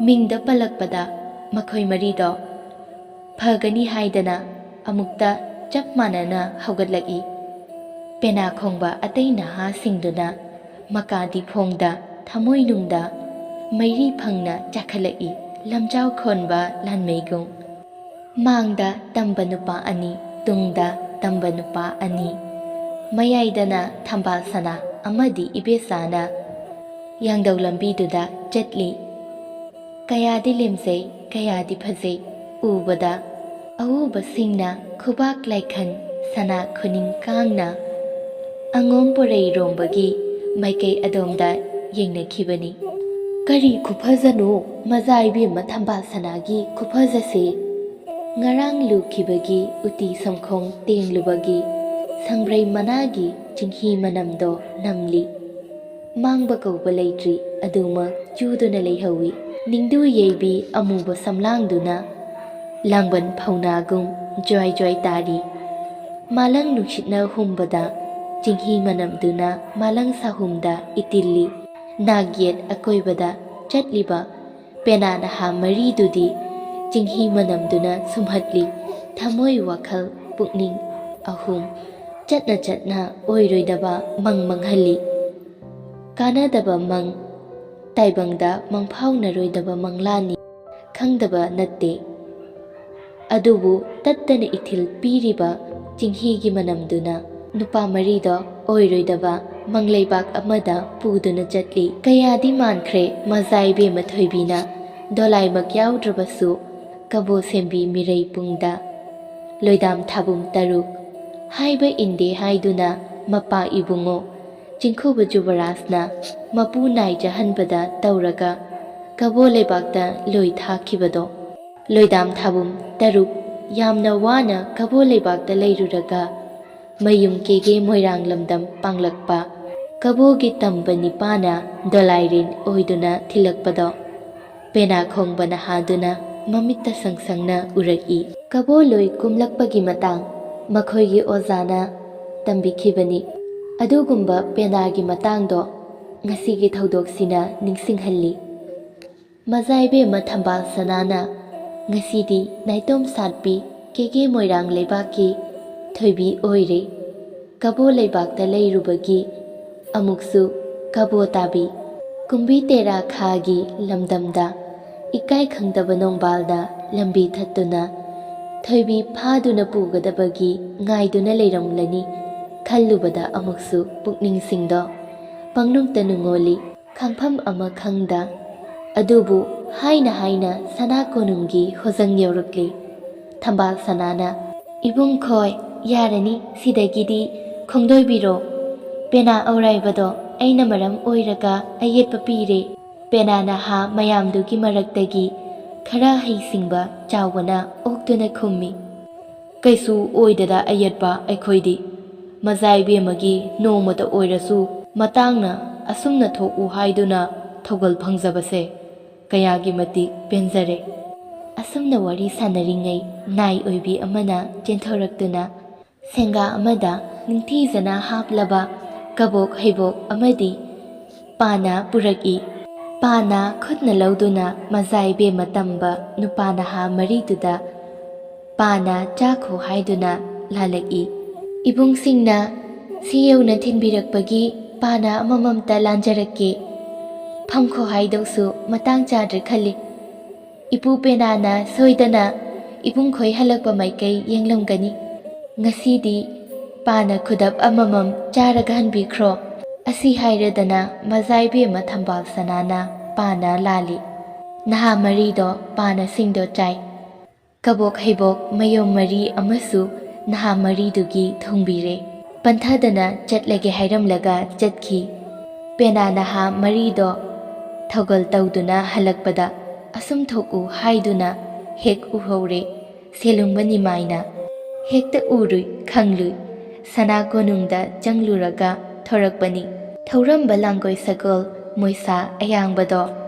ꯃꯤꯡꯗ ꯄꯜꯂꯛꯄꯗ ꯃꯈꯣꯏ ꯃꯔꯤꯗꯣ ꯐꯒꯅꯤ ꯍꯥꯏꯗꯅ ꯑꯃꯨꯛꯇ ꯆꯞ ꯃꯥꯟꯅꯅ ꯍꯧꯒꯠꯂꯛꯏ꯫ ꯄꯦꯅꯥ ꯈꯣꯡꯕ ꯑꯇꯩ ꯅꯍꯥꯁꯤꯡꯗꯨꯅ ꯃꯀꯥꯗꯤ ꯐꯣꯡꯗ ꯊꯃꯣꯏꯅꯨꯡꯗ ꯃꯩꯔꯤ ꯐꯪꯅ ꯆꯥꯈꯠꯂꯛꯏ ꯂꯝꯖꯥꯎ ꯈꯣꯟꯕ ꯂꯥꯟꯃꯩꯒꯨꯝ꯫ ꯃꯥꯡꯗ ꯇꯝꯕ ꯅꯨꯄꯥ ꯑꯅꯤ, ꯇꯨꯡꯗ ꯇꯝꯕ ꯅꯨꯄꯥ ꯑꯅꯤ, ꯃꯌꯥꯏꯗꯅ ꯊꯝꯕꯥꯜ ꯁꯅꯥ ꯑꯃꯗꯤ ꯏꯕꯦꯆꯥꯅ ꯌꯥꯡꯗꯧ ꯂꯝꯕꯤꯗꯨꯗ ꯆꯠꯂꯤ꯫ ꯀꯌꯥꯗꯤ ꯂꯦꯝꯖꯩ, ꯀꯌꯥꯗꯤ ꯐꯖꯩ, ꯎꯕꯗ ꯑꯎꯕꯁꯤꯡꯅ ꯈꯨꯕꯥꯛ ꯂꯥꯏꯈꯟ ꯁꯅꯥ ꯈꯨꯅꯤꯡ ꯀꯥꯡꯅ ꯑꯉꯣꯝ ꯄꯣꯔꯩꯔꯣꯝꯕꯒꯤ ꯃꯥꯏꯀꯩ ꯑꯗꯣꯝꯗ ꯌꯦꯡꯅꯈꯤꯕꯅꯤ꯫ ꯀꯔꯤ ꯈꯨꯐꯖꯅꯣ ꯃꯖꯥ ꯏꯕꯦꯝꯃ ꯊꯝꯕꯥꯜ ꯁꯅꯥꯒꯤ ꯈꯨꯐꯖꯁꯦ! ꯉꯔꯥꯡ ꯂꯨꯈꯤꯕꯒꯤ ꯎꯇꯤ ꯁꯝꯈꯣꯡ ꯇꯦꯡꯂꯨꯕꯒꯤ ꯁꯪꯕ꯭ꯔꯩ ꯃꯅꯥꯒꯤ ꯆꯤꯡꯍꯤ ꯃꯅꯝꯗꯣ ꯅꯝꯂꯤ꯫ ꯃꯥꯡꯕ ꯀꯧꯕ ꯂꯩꯇ꯭ꯔꯤ, ꯑꯗꯨꯃꯛ ꯆꯨꯗꯨꯅ ꯂꯩꯍꯧꯏ꯫ ꯅꯤꯡꯗꯨ ꯌꯩꯕꯤ ꯑꯃꯨꯕ ꯁꯝꯂꯥꯡꯗꯨꯅ ꯂꯥꯡꯕꯟ ꯐꯧꯅꯥꯒꯨꯝ ꯖ꯭ꯋꯥꯏ ꯖ꯭ꯋꯥꯏ ꯇꯥꯔꯤ꯫ ꯃꯥꯂꯪ ꯅꯨꯡꯁꯤꯠꯅ ꯍꯨꯝꯕꯗ ꯆꯤꯡꯍꯤ ꯃꯅꯝꯗꯨꯅ ꯃꯥꯂꯪ ꯁꯥꯍꯨꯝꯗ ꯏꯇꯤꯜꯂꯤ꯫ ꯅꯥꯛ ꯌꯦꯠ ꯑꯀꯣꯏꯕꯗ ꯆꯠꯂꯤꯕ ꯄꯦꯅꯥ ꯅꯍꯥ ꯃꯔꯤꯗꯨꯗꯤ ꯆꯤꯡꯍꯤ ꯃꯅꯝꯗꯨꯅ ꯁꯨꯝꯍꯠꯂꯤ꯫ ꯊꯃꯣꯏ ꯋꯥꯈꯜ ꯄꯨꯛꯅꯤꯡ ꯑꯍꯨꯝ ꯆꯠꯅ ꯆꯠꯅ ꯑꯣꯏꯔꯣꯏꯗꯕ ꯃꯪ ꯃꯪꯍꯜꯂꯤ꯫ ꯀꯥꯟꯅꯗꯕ ꯃꯪ, ꯇꯥꯏꯕꯪꯗ ꯃꯪꯐꯥꯎꯅꯔꯣꯏꯗꯕ ꯃꯪꯂꯥꯟꯅꯤ ꯈꯪꯗꯕ ꯅꯠꯇꯦ꯫ ꯑꯗꯨꯕꯨ ꯇꯠꯇꯅ ꯏꯊꯤꯜ ꯄꯤꯔꯤꯕ ꯆꯤꯡꯍꯤꯒꯤ ꯃꯅꯝꯗꯨꯅ ꯅꯨꯄꯥ ꯃꯔꯤꯗꯣ ꯑꯣꯏꯔꯣꯏꯗꯕ ꯃꯪꯂꯩꯕꯥꯛ ꯑꯃꯗ ꯄꯨꯗꯨꯅ ꯆꯠꯂꯤ꯫ ꯀꯌꯥꯗꯤ ꯃꯥꯟꯈ꯭ꯔꯦ ꯃꯖꯥ ꯏꯕꯦꯝꯃ ꯊꯣꯏꯕꯤꯅ ꯗꯣꯂꯥꯏꯃꯛ ꯌꯥꯎꯗ꯭ꯔꯕꯁꯨ ꯀꯕꯣ ꯁꯦꯝꯕꯤ ꯃꯤꯔꯩ ꯄꯨꯡꯗ ꯂꯣꯏꯗꯥꯝ ꯊꯥꯕꯨꯝ ꯇꯔꯨꯛ ꯍꯥꯏꯕ ꯏꯟꯗꯦ ꯍꯥꯏꯗꯨꯅ ꯃꯄꯥ ꯏꯕꯨꯡꯉꯣ ꯆꯤꯡꯈꯨꯕ ꯖꯨꯕꯔꯥꯖꯅ ꯃꯄꯨ ꯅꯥꯏꯖꯍꯟꯕꯗ ꯇꯧꯔꯒ ꯀꯕꯣ ꯂꯩꯕꯥꯛꯇ ꯂꯣꯏ ꯊꯥꯈꯤꯕꯗꯣ꯫ ꯂꯣꯏꯗꯥꯝ ꯊꯥꯕꯨꯝ ꯇꯔꯨꯛ ꯌꯥꯝꯅ ꯋꯥꯅ ꯀꯕꯣ ꯂꯩꯕꯥꯛꯇ ꯂꯩꯔꯨꯔꯒ ꯃꯌꯨꯝ ꯀꯦꯒꯦ ꯃꯣꯏꯔꯥꯡ ꯂꯝꯗꯝ ꯄꯥꯡꯂꯛꯄ ꯀꯕꯣꯒꯤ ꯇꯝꯕ ꯅꯤꯄꯥꯅ ꯗꯣꯂꯥꯏꯔꯤꯟ ꯑꯣꯏꯗꯨꯅ ꯊꯤꯜꯂꯛꯄꯗꯣ ꯄꯦꯅꯥ ꯈꯣꯡꯕ ꯅꯍꯥꯗꯨꯅ ꯃꯃꯤꯠꯇ ꯁꯪꯁꯪꯅ ꯎꯔꯛꯏ꯫ ꯀꯕꯣ ꯂꯣꯏ ꯀꯨꯝꯂꯛꯄꯒꯤ ꯃꯇꯥꯡ ꯃꯈꯣꯏꯒꯤ ꯑꯣꯖꯥꯅ ꯇꯝꯕꯤꯈꯤꯕꯅꯤ꯫ ꯑꯗꯨꯒꯨꯝꯕ ꯄꯦꯅꯥꯒꯤ ꯃꯇꯥꯡꯗꯣ ꯉꯁꯤꯒꯤ ꯊꯧꯗꯣꯛꯁꯤꯅ ꯅꯤꯡꯁꯤꯡꯍꯜꯂꯤ꯫ ꯃꯖꯥ ꯏꯕꯦꯝꯃ ꯊꯝꯕꯥꯜ ꯁꯅꯥꯅ ꯉꯁꯤꯗꯤ ꯅꯥꯏꯇꯣꯝ ꯁꯥꯠꯄꯤ ꯀꯦꯒꯦ ꯃꯣꯏꯔꯥꯡ ꯂꯩꯕꯥꯛꯀꯤ ꯊꯣꯏꯕꯤ ꯑꯣꯏꯔꯦ꯫ ꯀꯕꯣ ꯂꯩꯕꯥꯛꯇ ꯂꯩꯔꯨꯕꯒꯤ ꯑꯃꯨꯛꯁꯨ ꯀꯕꯣ ꯇꯥꯕꯤ ꯀꯨꯝꯕꯤ ꯇꯦꯔꯥ ꯈꯥꯒꯤ ꯂꯝꯗꯝꯗ ꯏꯀꯥꯏ ꯈꯪꯗꯕ ꯅꯣꯡꯕꯥꯜꯅ ꯂꯝꯕꯤ ꯊꯠꯇꯨꯅ ꯊꯣꯏꯕꯤ ꯐꯥꯗꯨꯅ ꯄꯨꯒꯗꯕꯒꯤ ꯉꯥꯏꯗꯨꯅ ꯂꯩꯔꯝꯂꯅꯤ ꯈꯜꯂꯨꯕꯗ ꯑꯃꯨꯛꯁꯨ ꯄꯨꯛꯅꯤꯡꯁꯤꯡꯗꯣ ꯄꯪꯅꯨꯡꯇ ꯅꯨꯡꯉꯣꯜꯂꯤ ꯈꯪꯐꯝ ꯑꯃ ꯈꯪꯗ꯫ ꯑꯗꯨꯕꯨ ꯍꯥꯏꯅ ꯍꯥꯏꯅ ꯁꯅꯥ ꯀꯣꯅꯨꯡꯒꯤ ꯍꯣꯖꯪ ꯌꯧꯔꯛꯂꯤ꯫ ꯊꯝꯕꯥꯜ ꯁꯅꯥꯅ ꯏꯕꯨꯡ ꯈꯣꯏ ꯌꯥꯔꯅꯤ ꯁꯤꯗꯒꯤꯗꯤ ꯈꯣꯡꯗꯣꯏꯕꯤꯔꯣ꯫ ꯄꯦꯅꯥ ꯑꯧꯔꯥꯏꯕꯗꯣ ꯑꯩꯅ ꯃꯔꯝ ꯑꯣꯏꯔꯒ ꯑꯌꯦꯠꯄ ꯄꯤꯔꯦ꯫ ꯄꯦꯅꯥ ꯅꯍꯥ ꯃꯌꯥꯝꯗꯨꯒꯤ ꯃꯔꯛꯇꯒꯤ ꯈꯔ ꯍꯩꯁꯤꯡꯕ ꯆꯥꯎꯕꯅ ꯑꯣꯛꯇꯨꯅ ꯈꯨꯝꯃꯤ꯫ ꯀꯩꯁꯨ ꯑꯣꯏꯗꯗ ꯑꯌꯦꯠꯄ ꯑꯩꯈꯣꯏꯗꯤ ꯃꯖꯥ ꯏꯕꯦꯝꯃꯒꯤ ꯅꯣꯡꯃꯇ ꯑꯣꯏꯔꯁꯨ ꯃꯇꯥꯡꯅ ꯑꯁꯨꯝꯅ ꯊꯣꯛꯎ ꯍꯥꯏꯗꯨꯅ ꯊꯧꯒꯜ ꯐꯪꯖꯕꯁꯦ ꯀꯌꯥꯒꯤ ꯃꯇꯤꯛ ꯄꯦꯟꯖꯔꯦ꯫ ꯑꯁꯨꯝꯅ ꯋꯥꯔꯤ ꯁꯥꯟꯅꯔꯤꯉꯩ ꯅꯥꯏ ꯑꯣꯏꯕꯤ ꯑꯃꯅ ꯆꯦꯟꯊꯣꯔꯛꯇꯨꯅ ꯁꯦꯡꯒꯥ ꯑꯃꯗ ꯅꯤꯡꯊꯤꯖꯅ ꯍꯥꯞꯂꯕ ꯀꯕꯣꯛ ꯍꯩꯕꯣꯛ ꯑꯃꯗꯤ ꯄꯥꯅ ꯄꯨꯔꯛꯏ꯫ ꯄꯥꯅ ꯈꯨꯠꯅ ꯂꯧꯗꯨꯅ ꯃꯖꯥ ꯏꯕꯦꯝꯃ ꯇꯝꯕ ꯅꯨꯄꯥ ꯅꯍꯥ ꯃꯔꯤꯗꯨꯗ ꯄꯥꯅ ꯆꯥꯈꯣ ꯍꯥꯏꯗꯨꯅ ꯂꯥꯜꯂꯛꯏ꯫ ꯏꯕꯨꯡꯁꯤꯡꯅ ꯁꯤ ꯌꯧꯅ ꯊꯤꯟꯕꯤꯔꯛꯄꯒꯤ ꯄꯥꯅ ꯑꯃꯃꯝꯇ ꯂꯥꯟꯖꯔꯛꯀꯦ꯫ ꯐꯝꯈꯣ ꯍꯥꯏꯗꯧꯁꯨ ꯃꯇꯥꯡ ꯆꯥꯗ꯭ꯔꯦ ꯈꯜꯂꯤ꯫ ꯏꯄꯨ ꯄꯦꯅꯥꯅ ꯁꯣꯏꯗꯅ ꯏꯕꯨꯡꯈꯣꯏ ꯍꯜꯂꯛꯄ ꯃꯥꯏꯀꯩ ꯌꯦꯡꯂꯝꯒꯅꯤ꯫ ꯉꯁꯤꯗꯤ ꯄꯥꯅ ꯈꯨꯗꯞ ꯑꯃꯃꯝ ꯆꯥꯔꯒ ꯍꯟꯕꯤꯈ꯭ꯔꯣ꯫ ꯑꯁꯤ ꯍꯥꯏꯔꯗꯅ ꯃꯖꯥ ꯏꯕꯦꯝꯃ ꯊꯝꯕꯥꯜ ꯁꯅꯥꯅ ꯄꯥꯅ ꯂꯥꯜꯂꯤ꯫ ꯅꯍꯥ ꯃꯔꯤꯗꯣ ꯄꯥꯅꯁꯤꯡꯗꯣ ꯆꯥꯏ꯫ ꯀꯕꯣꯛ ꯍꯩꯕꯣꯛ ꯃꯌꯣꯝ ꯃꯔꯤ ꯑꯃꯁꯨ ꯅꯍꯥ ꯃꯔꯤꯗꯨꯒꯤ ꯊꯣꯡꯕꯤꯔꯦ꯫ ꯄꯟꯊꯗꯅ ꯆꯠꯂꯒꯦ ꯍꯥꯏꯔꯝꯂꯒ ꯆꯠꯈꯤ꯫ ꯄꯦꯅꯥ ꯅꯍꯥ ꯃꯔꯤꯗꯣ ꯊꯧꯒꯜ ꯇꯧꯗꯨꯅ ꯍꯜꯂꯛꯄꯗ ꯑꯁꯨꯝ ꯊꯣꯛꯎ ꯍꯥꯏꯗꯨꯅ ꯍꯦꯛ ꯎꯍꯧꯔꯦ ꯁꯦꯂꯨꯡꯕ ꯅꯤꯃꯥꯏꯅ꯫ ꯍꯦꯛꯇ ꯎꯔꯨꯏ ꯈꯪꯂꯨꯏ ꯁꯅꯥ ꯀꯣꯅꯨꯡꯗ ꯆꯪꯂꯨꯔꯒ ꯊꯣꯔꯛꯄꯅꯤ꯫ ꯊꯧꯔꯝꯕ ꯂꯥꯡꯒꯣꯏ ꯁꯒꯣꯜ ꯃꯣꯏꯁꯥ ꯑꯌꯥꯡꯕꯗꯣ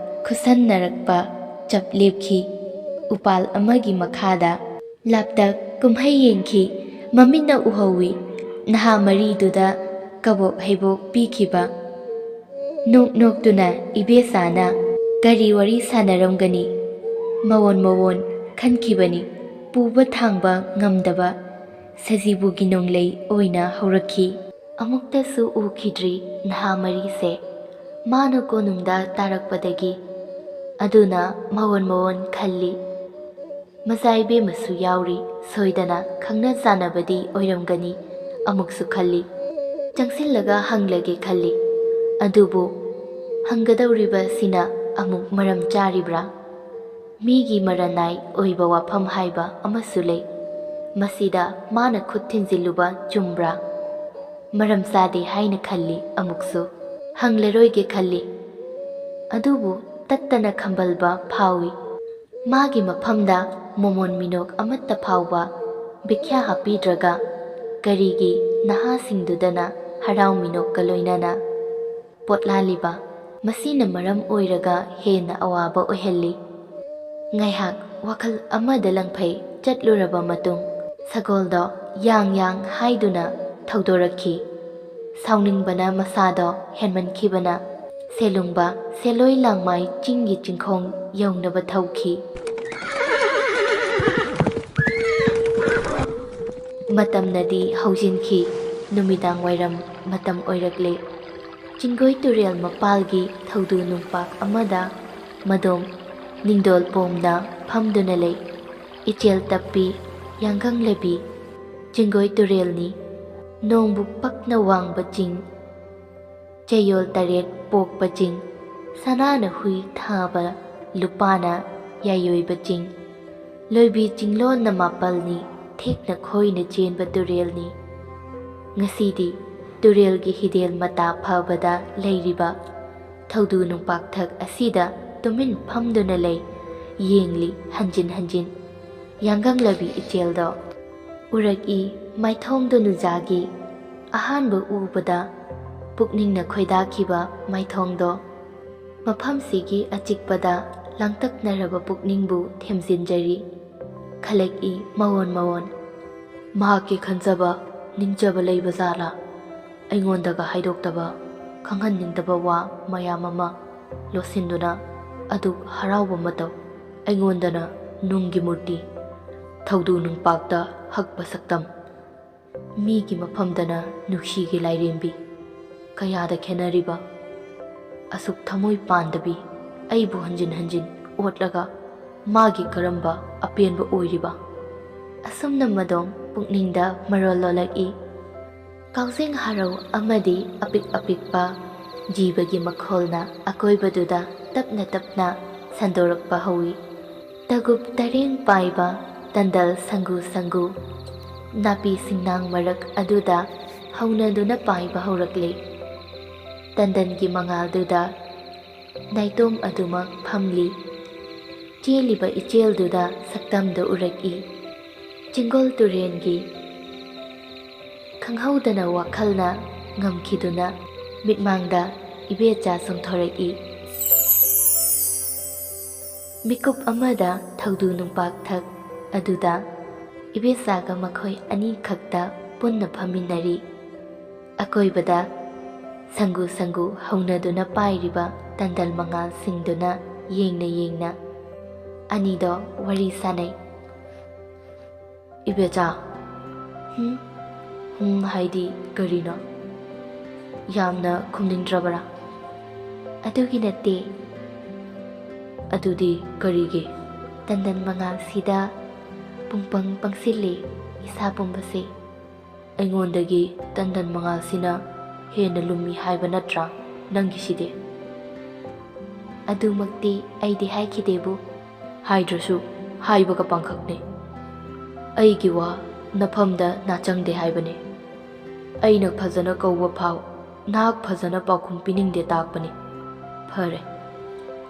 ꯈꯨꯠꯁꯟꯅꯔꯛꯄ ꯆꯞ ꯂꯦꯞꯈꯤ꯫ ꯎꯄꯥꯜ ꯑꯃꯒꯤ ꯃꯈꯥꯗ ꯂꯥꯞꯇꯛ ꯀꯨꯝꯍꯩ ꯌꯦꯡꯈꯤ꯫ ꯃꯃꯤꯠꯅ ꯎꯍꯧꯏ ꯅꯍꯥ ꯃꯔꯤꯗꯨꯗ ꯀꯕꯣꯛ ꯍꯩꯕꯣꯛ ꯄꯤꯈꯤꯕ꯫ ꯅꯣꯛ ꯅꯣꯛꯇꯨꯅ ꯏꯕꯦꯆꯥꯅ ꯀꯔꯤ ꯋꯥꯔꯤ ꯁꯥꯟꯅꯔꯝꯒꯅꯤ? ꯃꯋꯣꯟ ꯃꯋꯣꯟ ꯈꯟꯈꯤꯕꯅꯤ ꯄꯨꯕ ꯊꯥꯡꯕ ꯉꯝꯗꯕ ꯁꯖꯤꯕꯨꯒꯤ ꯅꯣꯡꯂꯩ ꯑꯣꯏꯅ ꯍꯧꯔꯛꯈꯤ꯫ ꯑꯃꯨꯛꯇꯁꯨ ꯎꯈꯤꯗ꯭ꯔꯤ ꯅꯍꯥ ꯃꯔꯤꯁꯦ ꯃꯥꯅ ꯀꯣꯅꯨꯡꯗ ꯇꯥꯔꯛꯄꯗꯒꯤ꯫ ꯑꯗꯨꯅ ꯃꯋꯣꯟ ꯃꯋꯣꯟ ꯈꯜꯂꯤ ꯃꯆꯥꯏꯕꯦꯝꯃꯁꯨ ꯌꯥꯎꯔꯤ, ꯁꯣꯏꯗꯅ ꯈꯪꯅ ꯆꯥꯟꯅꯕꯗꯤ ꯑꯣꯏꯔꯝꯒꯅꯤ ꯑꯃꯨꯛꯁꯨ ꯈꯜꯂꯤ꯫ ꯆꯪꯁꯤꯜꯂꯒ ꯍꯪꯂꯒꯦ ꯈꯜꯂꯤ, ꯑꯗꯨꯕꯨ ꯍꯪꯒꯗꯧꯔꯤꯕꯁꯤꯅ ꯑꯃꯨꯛ ꯃꯔꯝ ꯆꯥꯔꯤꯕ꯭ꯔꯥ? ꯃꯤꯒꯤ ꯃꯔꯅꯥꯏ ꯑꯣꯏꯕ ꯋꯥꯐꯝ ꯍꯥꯏꯕ ꯑꯃꯁꯨ ꯂꯩ, ꯃꯁꯤꯗ ꯃꯥꯅ ꯈꯨꯠ ꯊꯤꯟꯖꯤꯜꯂꯨꯕ ꯆꯨꯝꯕ꯭ꯔꯥ? ꯃꯔꯝ ꯆꯥꯗꯦ ꯍꯥꯏꯅ ꯈꯜꯂꯤ ꯑꯃꯨꯛꯁꯨ ꯍꯪꯂꯔꯣꯏꯒꯦ ꯈꯜꯂꯤ, ꯑꯗꯨꯕꯨ ꯇꯠꯇꯅ ꯈꯝꯕꯜꯕ ꯐꯥꯎꯏ꯫ ꯃꯥꯒꯤ ꯃꯐꯝꯗ ꯃꯣꯃꯣꯟ ꯃꯤꯅꯣꯛ ꯑꯃꯠꯇ ꯐꯥꯎꯕ ꯚꯤꯈ꯭ꯌꯥ ꯍꯥꯞꯄꯤꯗ꯭ꯔꯒ ꯀꯔꯤꯒꯤ ꯅꯍꯥꯁꯤꯡꯗꯨꯗꯅ ꯍꯔꯥꯎ ꯃꯤꯅꯣꯛꯀ ꯂꯣꯏꯅꯅ ꯄꯣꯠꯂꯥꯜꯂꯤꯕ? ꯃꯁꯤꯅ ꯃꯔꯝ ꯑꯣꯏꯔꯒ ꯍꯦꯟꯅ ꯑꯋꯥꯕ ꯑꯣꯏꯍꯜꯂꯤ꯫ ꯉꯥꯏꯍꯥꯛ ꯋꯥꯈꯜ ꯑꯃꯗ ꯂꯪꯐꯩ ꯆꯠꯂꯨꯔꯕ ꯃꯇꯨꯡ ꯁꯒꯣꯜꯗꯣ ꯌꯥꯡ ꯌꯥꯡ ꯍꯥꯏꯗꯨꯅ ꯊꯧꯗꯣꯔꯛꯈꯤ꯫ ꯁꯥꯎꯅꯤꯡꯕꯅ ꯃꯁꯥꯗꯣ ꯍꯦꯟꯃꯟꯈꯤꯕꯅ ꯁꯦꯂꯨꯡꯕ ꯁꯦꯂꯣꯏ ꯂꯥꯡꯃꯥꯏ ꯆꯤꯡꯒꯤ ꯆꯤꯡꯈꯣꯡ ꯌꯧꯅꯕ ꯊꯧꯈꯤ꯫ ꯃꯇꯝꯅꯗꯤ ꯍꯧꯖꯤꯟꯈꯤ, ꯅꯨꯃꯤꯗꯥꯡ ꯋꯥꯏꯔꯝ ꯃꯇꯝ ꯑꯣꯏꯔꯛꯂꯦ꯫ ꯆꯤꯡꯒꯣꯏ ꯇꯨꯔꯦꯜ ꯃꯄꯥꯜꯒꯤ ꯊꯧꯗꯨ ꯅꯨꯡꯄꯥꯛ ꯑꯃꯗ ꯃꯗꯣꯝ ꯅꯤꯡꯗꯣꯜ ꯄꯣꯝꯅ ꯐꯝꯗꯨꯅ ꯂꯩ꯫ ꯏꯆꯦꯜ ꯇꯞꯄꯤ, ꯌꯥꯡꯒꯪꯂꯕꯤ ꯆꯤꯡꯒꯣꯏ ꯇꯨꯔꯦꯜꯅꯤ꯫ ꯅꯣꯡꯕꯨ ꯄꯛꯅ ꯋꯥꯡꯕ ꯆꯤꯡ, ꯆꯌꯣꯜ ꯇꯔꯦꯠ ꯄꯣꯛꯄ ꯆꯤꯡ, ꯁꯅꯥꯅ ꯍꯨꯏ ꯊꯥꯕ ꯂꯨꯄꯥꯅ ꯌꯥꯏꯌꯣꯏꯕ ꯆꯤꯡ, ꯂꯣꯏꯕꯤ ꯆꯤꯡꯂꯣꯟꯅ ꯃꯥꯄꯜꯅꯤ ꯊꯦꯛꯅ ꯈꯣꯏꯅ ꯆꯦꯟꯕ ꯇꯨꯔꯦꯜꯅꯤ꯫ ꯉꯁꯤꯗꯤ ꯇꯨꯔꯦꯜꯒꯤ ꯍꯤꯗꯦꯜ ꯃꯇꯥ ꯐꯕꯗ ꯂꯩꯔꯤꯕ ꯊꯧꯗꯨ ꯅꯨꯡꯄꯥꯛꯊꯛ ꯑꯁꯤꯗ ꯇꯨꯃꯤꯟ ꯐꯝꯗꯨꯅ ꯂꯩ, ꯌꯦꯡꯂꯤ ꯍꯟꯖꯤꯟ ꯍꯟꯖꯤꯟ꯫ ꯌꯥꯡꯒꯪꯂꯕꯤ ꯏꯆꯦꯜꯗꯣ ꯎꯔꯛꯏ ꯃꯥꯏꯊꯣꯡꯗꯣ ꯅꯨꯖꯥꯒꯤ, ꯑꯍꯥꯟꯕ ꯎꯕꯗ ꯄꯨꯛꯅꯤꯡꯅ ꯈꯣꯏꯗꯥꯈꯤꯕ ꯃꯥꯏꯊꯣꯡꯗꯣ ꯃꯐꯝꯁꯤꯒꯤ ꯑꯆꯤꯛꯄꯗ ꯂꯥꯡꯇꯛꯅꯔꯕ ꯄꯨꯛꯅꯤꯡꯕꯨ ꯊꯦꯝꯖꯤꯟꯖꯔꯤ꯫ ꯈꯜꯂꯛꯏ ꯃꯋꯣꯟ ꯃꯋꯣꯟ, ꯃꯍꯥꯛꯀꯤ ꯈꯟꯖꯕ ꯅꯤꯡꯖꯕ ꯂꯩꯕ ꯖꯥꯠꯂꯥ? ꯑꯩꯉꯣꯟꯗꯒ ꯍꯥꯏꯗꯣꯛꯇꯕ ꯈꯪꯍꯟꯅꯤꯡꯗꯕ ꯋꯥ ꯃꯌꯥꯝ ꯑꯃ ꯂꯣꯠꯁꯤꯟꯗꯨꯅ ꯑꯗꯨꯛ ꯍꯔꯥꯎꯕ ꯃꯇꯧ, ꯑꯩꯉꯣꯟꯗꯅ ꯅꯨꯡꯒꯤ ꯃꯨꯔꯇꯤ, ꯊꯧꯗꯨ ꯅꯨꯡꯄꯥꯛꯇ ꯍꯛꯄ ꯁꯛꯇꯝ, ꯃꯤꯒꯤ ꯃꯐꯝꯗꯅ ꯅꯨꯡꯁꯤꯒꯤ ꯂꯥꯏꯔꯦꯝꯕꯤ, ꯀꯌꯥꯗ ꯈꯦꯟꯅꯔꯤꯕ! ꯑꯁꯨꯛ ꯊꯃꯣꯏ ꯄꯥꯟꯗꯕꯤ ꯑꯩꯕꯨ ꯍꯟꯖꯤꯟ ꯍꯟꯖꯤൻ ꯑꯣꯠꯂꯒ ꯃꯥꯒꯤ ꯀꯔꯝꯕ ꯑꯄꯦꯟꯕ ꯑꯣꯏꯔꯤꯕ? ꯑꯁꯨꯝꯅ ꯃꯗꯣꯝ ꯄꯨꯛꯅꯤꯡꯗ ꯃꯔꯣꯜ ꯂꯣꯜꯂꯛꯏ꯫ ꯀꯥꯎꯖꯦꯡ ꯍꯥꯔꯧ ꯑꯃꯗꯤ ꯑꯄꯤꯛ ꯑꯄꯤꯛꯄ ꯖꯤꯕꯒꯤ ꯃꯈꯣꯜꯅ ꯑꯀꯣꯏꯕꯗꯨꯗ ꯇꯞꯅ ꯇꯞꯅ ꯁꯟꯗꯣꯔꯛꯄ ꯍꯧꯏ꯫ ꯇꯒꯨꯞ ꯇꯔꯦꯡ ꯄꯥꯏꯕ ꯇꯟꯗꯜ ꯁꯪꯒꯨ ꯁꯪꯒꯨ ꯅꯥꯄꯤ ꯁꯤꯡꯅꯥꯡ ꯃꯔꯛ ꯑꯗꯨꯗ ꯍꯧꯅꯗꯨꯅ ꯄꯥꯏꯕ ꯍꯧꯔꯛꯂꯦ꯫ ꯇꯟꯗꯟꯒꯤ ꯃꯉꯥꯜꯗꯨꯗ ꯅꯥꯏꯇꯣꯝ ꯑꯗꯨꯃꯛ ꯐꯝꯂꯤ꯫ ꯆꯦꯜꯂꯤꯕ ꯏꯆꯦꯜꯗꯨꯗ ꯁꯛꯇꯝꯗ ꯎꯔꯛꯏ꯫ ꯆꯤꯡꯒꯣꯜ ꯇꯨꯔꯦꯟꯒꯤ ꯈꯪꯍꯧꯗꯅ ꯋꯥꯈꯜꯅ ꯉꯝꯈꯤꯗꯨꯅ ꯃꯤꯠꯃꯥꯡꯗ ꯏꯕꯦꯆꯥ ꯆꯣꯡꯊꯣꯔꯛꯏ꯫ ꯃꯤꯀꯨꯞ ꯑꯃꯗ ꯊꯧꯗꯨ ꯅꯨꯡꯄꯥꯛꯊꯛ ꯑꯗꯨꯗ ꯏꯕꯦꯆꯥꯒ ꯃꯈꯣꯏ ꯑꯅꯤꯈꯛꯇ ꯄꯨꯟꯅ ꯐꯝꯃꯤꯟꯅꯔꯤ꯫ ꯑꯀꯣꯏꯕꯗ ꯁꯪꯒꯨ ꯁꯪꯒꯨ ꯍꯧꯅꯗꯨꯅ ꯄꯥꯏꯔꯤꯕ ꯇꯟꯗꯜ ꯃꯉꯥꯜꯁꯤꯡꯗꯨꯅ ꯌꯦꯡꯅ ꯌꯦꯡꯅ ꯑꯅꯤꯗꯣ ꯋꯥꯔꯤ ꯁꯥꯟꯅꯩ꯫ ꯏꯕꯦꯆꯥ, ꯍꯥꯏꯗꯤ ꯀꯔꯤꯅꯣ? ꯌꯥꯝꯅ ꯈꯨꯝꯅꯤꯡꯗ꯭ꯔꯕꯔꯥ? ꯑꯗꯨꯒꯤ ꯅꯠꯇꯦ꯫ ꯑꯗꯨꯗꯤ ꯀꯔꯤꯒꯤ? ꯇꯟꯗꯟ ꯃꯉꯥꯜꯁꯤꯗ ꯄꯨꯡꯄꯪ ꯄꯪꯁꯤꯜꯂꯦ ꯏꯁꯥ ꯄꯨꯝꯕꯁꯦ꯫ ꯑꯩꯉꯣꯟꯗꯒꯤ ꯇꯟꯗꯟ ꯃꯉꯥꯜꯁꯤꯅ ꯍꯦꯟꯅ ꯂꯨꯝꯃꯤ ꯍꯥꯏꯕ ꯅꯠꯇ꯭ꯔꯥ ꯅꯪꯒꯤꯁꯤꯗꯤ? ꯑꯗꯨꯃꯛꯇꯤ ꯑꯩꯗꯤ ꯍꯥꯏꯈꯤꯗꯦꯕꯨ꯫ ꯍꯥꯏꯗ꯭ꯔꯁꯨ ꯍꯥꯏꯕꯒ ꯄꯥꯡꯈꯛꯅꯦ꯫ ꯑꯩꯒꯤ ꯋꯥ ꯅꯐꯝꯗ ꯅꯥꯆꯪꯗꯦ ꯍꯥꯏꯕꯅꯤ꯫ ꯑꯩꯅ ꯐꯖꯅ ꯀꯧꯕ ꯐꯥꯎ ꯅꯍꯥꯛ ꯐꯖꯅ ꯄꯥꯎꯈꯨꯝ ꯄꯤꯅꯤꯡꯗꯦ ꯇꯥꯛꯄꯅꯤ꯫ ꯐꯔꯦ,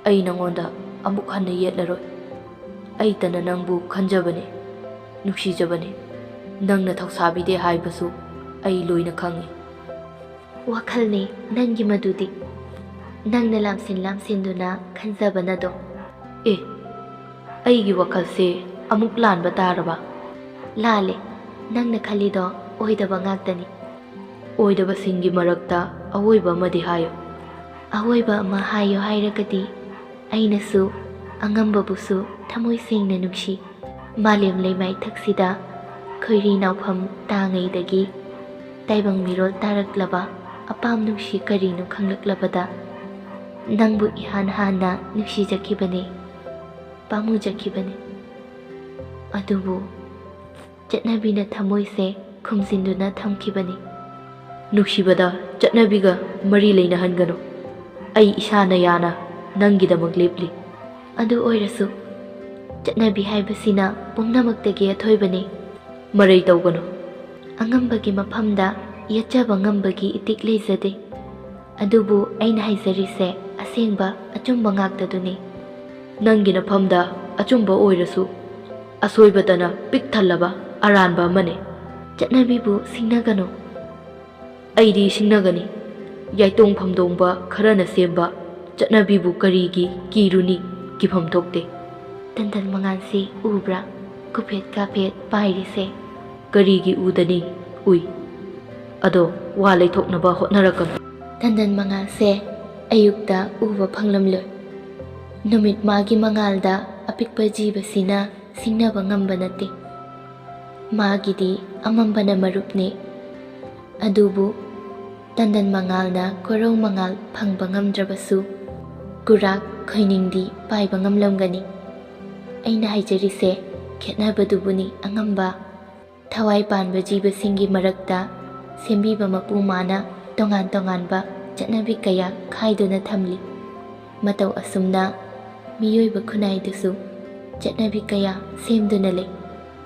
ꯑꯩ ꯅꯉꯣꯟꯗ ꯑꯃꯨꯛ ꯍꯟꯅ ꯌꯦꯠꯂꯔꯣꯏ꯫ ꯑꯩꯇꯅ ꯅꯪꯕꯨ ꯈꯟꯖꯕꯅꯤ, ꯅꯨꯡꯁꯤꯖꯕꯅꯤ꯫ ꯅꯪꯅ ꯊꯧꯁꯥꯕꯤꯗꯦ ꯍꯥꯏꯕꯁꯨ ꯑꯩ ꯂꯣꯏꯅ ꯈꯪꯏ꯫ ꯋꯥꯈꯜꯅꯤ ꯅꯪꯒꯤ ꯃꯗꯨꯗꯤ, ꯅꯪꯅ ꯂꯥꯝꯁꯤꯟ ꯂꯥꯝꯁꯤꯟꯗꯨꯅ ꯈꯟꯖꯕꯅꯗꯣ꯫ ꯑꯩꯒꯤ ꯋꯥꯈꯜꯁꯦ ꯑꯃꯨꯛ ꯂꯥꯟꯕ ꯇꯥꯔꯕ? ꯂꯥꯜꯂꯦ, ꯅꯪꯅ ꯈꯜꯂꯤꯗꯣ ꯑꯣꯏꯗꯕ ꯉꯥꯛꯇꯅꯤ꯫ ꯑꯣꯏꯗꯕꯁꯤꯡꯒꯤ ꯃꯔꯛꯇ ꯑꯋꯣꯏꯕ ꯑꯃꯗꯤ ꯍꯥꯏꯌꯨ꯫ ꯑꯋꯣꯏꯕ ꯑꯃ ꯍꯥꯏꯌꯨ ꯍꯥꯏꯔꯒꯗꯤ ꯑꯩꯅꯁꯨ ꯑꯉꯝꯕꯕꯨꯁꯨ ꯊꯃꯣꯏ ꯁꯦꯡꯅ ꯅꯨꯡꯁꯤ꯫ ꯃꯥꯂꯦꯝ ꯂꯩꯃꯥꯏ ꯊꯛꯁꯤꯗ ꯈꯣꯏꯔꯤ ꯅꯥꯎꯐꯝ ꯇꯥꯉꯩꯗꯒꯤ ꯇꯥꯏꯕꯪ ꯃꯤꯔꯣꯜ ꯇꯥꯔꯛꯂꯕ ꯑꯄꯥꯝ ꯅꯨꯡꯁꯤ ꯀꯔꯤꯅꯣ ꯈꯪꯂꯛꯂꯕꯗ ꯅꯪꯕꯨ ꯏꯍꯥꯟ ꯍꯥꯟꯅ ꯅꯨꯡꯁꯤꯖꯈꯤꯕꯅꯦ, ꯄꯥꯝꯃꯨꯖꯈꯤꯕꯅꯦ꯫ ꯑꯗꯨꯕꯨ ꯆꯠꯅꯕꯤꯅ ꯊꯃꯣꯏꯁꯦ ꯈꯨꯝꯖꯤꯟꯗꯨꯅ ꯊꯝꯈꯤꯕꯅꯤ꯫ ꯅꯨꯡꯁꯤꯕꯗ ꯆꯠꯅꯕꯤꯒ ꯃꯔꯤ ꯂꯩꯅꯍꯟꯒꯅꯨ꯫ ꯑꯩ ꯏꯁꯥꯅ ꯌꯥꯅ ꯅꯪꯒꯤꯗꯃꯛ ꯂꯦꯞꯂꯤ꯫ ꯑꯗꯨ ꯑꯣꯏꯔꯁꯨ ꯆꯠꯅꯕꯤ ꯍꯥꯏꯕꯁꯤꯅ ꯄꯨꯝꯅꯃꯛꯇꯒꯤ ꯑꯊꯣꯏꯕꯅꯤ꯫ ꯃꯔꯩ ꯇꯧꯒꯅꯨ꯫ ꯑꯉꯝꯕꯒꯤ ꯃꯐꯝꯗ ꯌꯦꯠꯆꯕ ꯉꯝꯕꯒꯤ ꯏꯇꯤꯛ ꯂꯩꯖꯗꯦ꯫ ꯑꯗꯨꯕꯨ ꯑꯩꯅ ꯍꯥꯏꯖꯔꯤꯁꯦ ꯑꯁꯦꯡꯕ ꯑꯆꯨꯝꯕ ꯉꯥꯛꯇꯗꯨꯅꯤ꯫ ꯅꯪꯒꯤ ꯅꯐꯝꯗ ꯑꯆꯨꯝꯕ ꯑꯣꯏꯔꯁꯨ ꯑꯁꯣꯏꯕꯇꯅ ꯄꯤꯛ ꯊꯜꯂꯕ ꯑꯔꯥꯟꯕ ꯑꯃꯅꯤ꯫ ꯆꯠꯅꯕꯤꯕꯨ ꯁꯤꯡꯅꯒꯅꯨ꯫ ꯑꯩꯗꯤ ꯁꯤꯡꯅꯒꯅꯤ꯫ ꯌꯥꯏꯇꯣꯡ ꯐꯝꯗꯣꯡꯕ ꯈꯔꯅ ꯁꯦꯝꯕ ꯆꯠꯅꯕꯤꯕꯨ ꯀꯔꯤꯒꯤ ꯀꯤꯔꯨꯅꯤ? ꯀꯤꯐꯝ ꯊꯣꯛꯇꯦ꯫ ꯇꯟꯗꯟ ꯃꯉꯥꯜꯁꯤ ꯎꯕ꯭ꯔꯥ? ꯀꯨꯐꯦꯠ ꯀꯥꯐꯦꯠ ꯄꯥꯏꯔꯤꯁꯦ꯫ ꯀꯔꯤꯒꯤ ꯎꯗꯅꯤ? ꯎꯏ꯫ ꯑꯗꯣ ꯋꯥ ꯂꯩꯊꯣꯛꯅꯕ ꯍꯣꯠꯅꯔꯛꯀꯅꯨ꯫ ꯇꯟꯗꯟ ꯃꯉꯥꯜꯁꯦ ꯑꯌꯨꯛꯇ ꯎꯕ ꯐꯪꯂꯝꯂꯣꯏ꯫ ꯅꯨꯃꯤꯠ ꯃꯥꯒꯤ ꯃꯉꯥꯜꯗ ꯑꯄꯤꯛꯄ ꯖꯤꯕꯁꯤꯅ ꯁꯤꯡꯅꯕ ꯉꯝꯕ ꯅꯠꯇꯦ꯫ ꯃꯥꯒꯤꯗꯤ ꯑꯃꯝꯕꯅ ꯃꯔꯨꯞꯅꯤ꯫ ꯑꯗꯨꯕꯨ ꯇꯟꯗꯟ ꯃꯉꯥꯜꯅ ꯀꯣꯔꯧ ꯃꯉꯥꯜ ꯐꯪꯕ ꯉꯝꯗ꯭ꯔꯕꯁꯨ ꯀꯨꯔꯥꯛ ꯈꯣꯏꯅꯤꯡꯗꯤ ꯄꯥꯏꯕ ꯉꯝꯂꯝꯒꯅꯤ꯫ ꯑꯩꯅ ꯍꯥꯏꯖꯔꯤꯁꯦ ꯈꯦꯠꯅꯕꯗꯨꯕꯨꯅꯤ ꯑꯉꯝꯕ꯫ ꯊꯋꯥꯏ ꯄꯥꯟꯕ ꯖꯤꯕꯁꯤꯡꯒꯤ ꯃꯔꯛꯇ ꯁꯦꯝꯕꯤꯕ ꯃꯄꯨ ꯃꯥꯅ ꯇꯣꯉꯥꯟ ꯇꯣꯉꯥꯟꯕ ꯆꯠꯅꯕꯤ ꯀꯌꯥ ꯈꯥꯏꯗꯨꯅ ꯊꯝꯂꯤ꯫ ꯃꯇꯧ ꯑꯁꯨꯝꯅ ꯃꯤꯑꯣꯏꯕ ꯈꯨꯟꯅꯥꯏꯗꯁꯨ ꯆꯠꯅꯕꯤ ꯀꯌꯥ ꯁꯦꯝꯗꯨꯅ ꯂꯩ꯫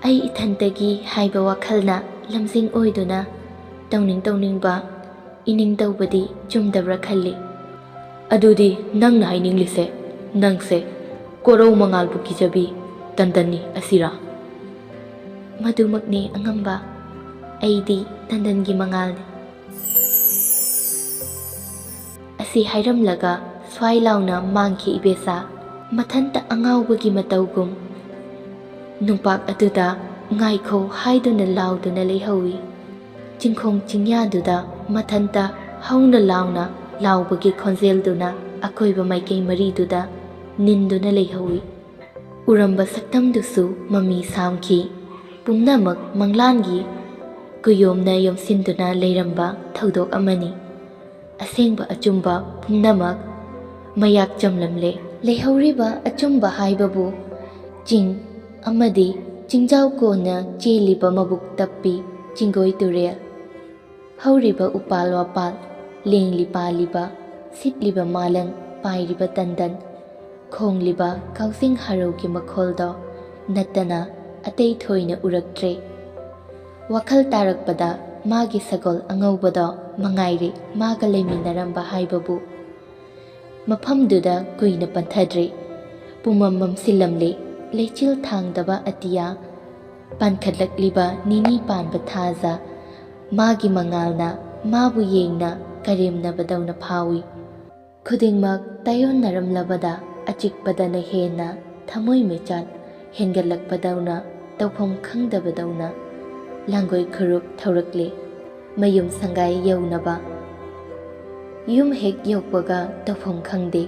ꯑꯩ ꯏꯊꯟꯇꯒꯤ ꯍꯥꯏꯕ ꯋꯥꯈꯜꯅ ꯂꯝꯖꯤꯡ ꯑꯣꯏꯗꯨꯅ ꯇꯧꯅꯤꯡꯕ ꯏꯅꯤꯡ ꯇꯧꯕꯗꯤ ꯆꯨꯝꯗꯕ꯭ꯔꯥ ꯈꯜꯂꯤ꯫ ꯑꯗꯨꯗꯤ ꯅꯪꯅ ꯍꯥꯏꯅꯤꯡꯂꯤꯁꯦ ꯅꯪꯁꯦ ꯀꯣꯔꯧ ꯃꯉꯥꯜꯕꯨ ꯀꯤꯖꯕꯤ ꯇꯟꯗꯟꯅꯤ ꯑꯁꯤꯔꯥ? ꯃꯗꯨꯃꯛꯅꯤ ꯑꯉꯝꯕ꯫ ꯑꯩꯗꯤ ꯇꯟꯗꯟꯒꯤ ꯃꯉꯥꯜꯅꯤ꯫ ꯑꯁꯤ ꯍꯥꯏꯔꯝꯂꯒ ꯁ꯭ꯋꯥꯏ ꯂꯥꯎꯅ ꯃꯥꯡꯈꯤ ꯏꯕꯦꯁꯥ ꯃꯊꯟꯇ ꯑꯉꯥꯎꯕꯒꯤ ꯃꯇꯧꯒꯨꯝ꯫ ꯅꯨꯡꯄꯥꯛ ꯑꯗꯨꯗ ꯉꯥꯏꯈꯣ ꯍꯥꯏꯗꯨꯅ ꯂꯥꯎꯗꯨꯅ ꯂꯩꯍꯧꯏ꯫ ꯆꯤꯡꯈꯣꯡ ꯆꯤꯡꯌꯥꯗꯨꯗ ꯃꯊꯟꯇ ꯍꯧꯅ ꯂꯥꯎꯅ ꯂꯥꯎꯕꯒꯤ ꯈꯣꯟꯖꯦꯜꯗꯨꯅ ꯑꯀꯣꯏꯕ ꯃꯥꯏꯀꯩ ꯃꯔꯤꯗꯨꯗ ꯅꯤꯟꯗꯨꯅ ꯂꯩꯍꯧꯏ꯫ ꯎꯔꯝꯕ ꯁꯛꯇꯝꯗꯨꯁꯨ ꯃꯃꯤ ꯁꯥꯝꯈꯤ꯫ ꯄꯨꯝꯅꯃꯛ ꯃꯪꯂꯥꯟꯒꯤ ꯀꯨꯌꯣꯝꯅ ꯌꯣꯝꯁꯤꯟꯗꯨꯅ ꯂꯩꯔꯝꯕ ꯊꯧꯗꯣꯛ ꯑꯃꯅꯤ꯫ ꯑꯁꯦꯡꯕ ꯑꯆꯨꯝꯕ ꯄꯨꯝꯅꯃꯛ ꯃꯌꯥꯛ ꯆꯝꯂꯝꯂꯦ꯫ ꯂꯩꯍꯧꯔꯤꯕ ꯑꯆꯨꯝꯕ ꯍꯥꯏꯕꯕꯨ ꯆꯤꯡ ꯑꯃꯗꯤ ꯆꯤꯡꯖꯥꯎ ꯀꯣꯟꯅ ꯆꯦꯜꯂꯤꯕ ꯃꯕꯨꯛ ꯇꯞꯄꯤ ꯆꯤꯡꯒꯣꯏ ꯇꯨꯔꯦꯜ꯫ ꯍꯧꯔꯤꯕ ꯎꯄꯥꯜ ꯋꯥꯄꯥꯜ, ꯂꯦꯡꯂꯤ ꯄꯥꯜꯂꯤꯕ, ꯁꯤꯠꯂꯤꯕ ꯃꯥꯂꯪ ꯄꯥꯏꯔꯤꯕ ꯇꯟꯗꯟ, ꯈꯣꯡꯂꯤꯕ ꯀꯥꯎꯖꯤꯡ ꯍꯔꯧꯒꯤ ꯃꯈꯣꯜꯗꯣ ꯅꯠꯇꯅ ꯑꯇꯩ ꯊꯣꯏꯅ ꯎꯔꯛꯇ꯭ꯔꯦ꯫ ꯋꯥꯈꯜ ꯇꯥꯔꯛꯄꯗ ꯃꯥꯒꯤ ꯁꯒꯣꯜ ꯑꯉꯧꯕꯗꯣ ꯃꯉꯥꯏꯔꯦ ꯃꯥꯒ ꯂꯩꯃꯤꯟꯅꯔꯝꯕ ꯍꯥꯏꯕꯕꯨ꯫ ꯃꯐꯝꯗꯨꯗ ꯀꯨꯏꯅ ꯄꯟꯊꯗ꯭ꯔꯦ꯫ ꯄꯨꯃꯝ ꯃꯝꯁꯤꯜꯂꯝꯂꯦ꯫ ꯂꯩꯆꯤꯜ ꯊꯥꯡꯗꯕ ꯑꯇꯤꯌꯥ ꯄꯥꯟꯈꯠꯂꯛꯂꯤꯕ ꯅꯤꯅꯤ ꯄꯥꯟꯕ ꯊꯥꯖ ꯃꯥꯒꯤ ꯃꯉꯥꯜꯅ ꯃꯥꯕꯨ ꯌꯦꯡꯅ ꯀꯔꯦꯝꯅꯕꯗꯧꯅ ꯐꯥꯎꯏ꯫ ꯈꯨꯗꯤꯡꯃꯛ ꯇꯥꯏꯑꯣꯟꯅꯔꯝꯂꯕꯗ ꯑꯆꯤꯛꯄꯗꯅ ꯍꯦꯟꯅ ꯊꯃꯣꯏ ꯃꯩꯆꯥꯠ ꯍꯦꯟꯒꯠꯂꯛꯄꯗꯧꯅ ꯇꯧꯐꯝ ꯈꯪꯗꯕꯗꯧꯅ ꯂꯥꯡꯒꯣꯏ ꯈꯨꯔꯨꯞ ꯊꯧꯔꯛꯂꯦ ꯃꯌꯨꯝ ꯁꯪꯒꯥꯏ ꯌꯧꯅꯕ꯫ ꯌꯨꯝ ꯍꯦꯛ ꯌꯧꯕꯒ ꯇꯧꯐꯝ ꯈꯪꯗꯦ꯫